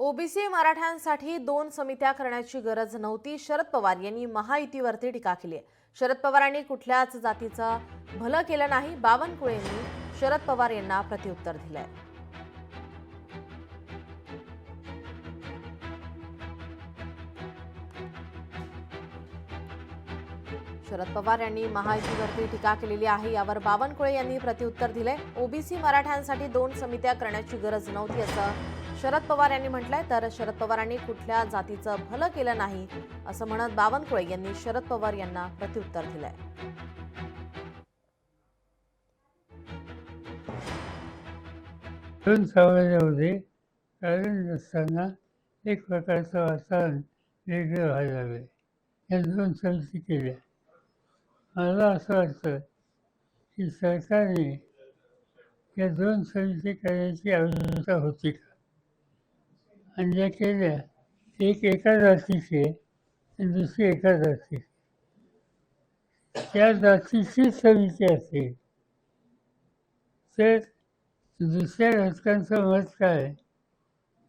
OBC मराठ्यांसाठी 2 समित्या करण्याची गरज नव्हती, शरद पवार यांनी महायुतीवरती टीका केली आहे। शरद पवारांनी कुठल्याच जातीचं भलं केलं नाही, बावनकुळे यांनी शरद पवार यांना प्रत्युत्तर दिलंय। शरद पवार यांनी महायुतीवरती टीका केलेली आहे, यावर बावनकुळे यांनी प्रत्युत्तर दिलंय। ओबीसी मराठ्यांसाठी 2 समित्या करण्याची गरज नव्हती असं शरद पवार यांनी म्हटलंय, तर शरद पवारांनी कुठल्या जातीचं भलं केलं नाही असं म्हणत बावनकुळे यांनी शरद पवार यांना प्रत्युत्तर दिलंय। दोन समाजामध्ये कारण नसताना एक प्रकारचं वातावरण वेगळं व्हायला लागलं। या 2 समिती केल्या। मला असं वाटतं की सरकारने या 2 समिती करण्याची आवश्यकता होती का, आणि ज्या केल्या एक एका जातीची आहे आणि दुसरी एका जातीची। त्या जातीची समिती असेल तर दुसऱ्या घटकांचं मत काय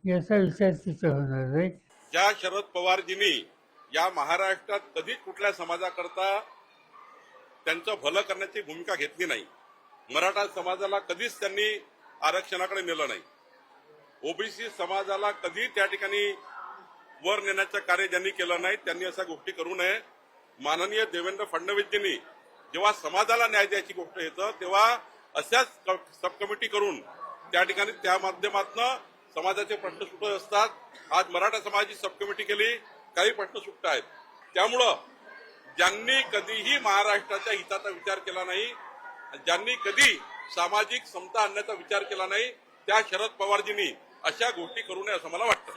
याचा विचार तिथं होणार नाही। ज्या शरद पवारजींनी या महाराष्ट्रात कधीच कुठल्या समाजाकरता त्यांचं भलं करण्याची भूमिका घेतली नाही। मराठा समाजाला कधीच त्यांनी आरक्षणाकडे नेलं नाही। ओबीसी समाजाला कधी त्या ठिकाणी वर नेण्याचं कार्य ज्यांनी केलं नाही त्यांनी अशा गोष्टी करू नये। माननीय देवेंद्र फडणवीसजींनी जेव्हा समाजाला न्याय द्यायची गोष्ट येतं तेव्हा अशाच सब कमिटी करून त्या ठिकाणी त्या माध्यमातून समाजाचे प्रश्न सुटत असतात। आज मराठा समाजाची सब कमिटी केली, काही प्रश्न सुटत आहेत। त्यामुळं ज्यांनी कधीही महाराष्ट्राच्या हिताचा विचार केला नाही, ज्यांनी कधी सामाजिक समता आणण्याचा विचार केला नाही, त्या शरद पवारजींनी अशा गोष्टी करू नये असं मला वाटतं।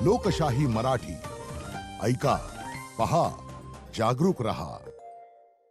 लोकशाही मराठी ऐका, पहा, जागरूक रहा।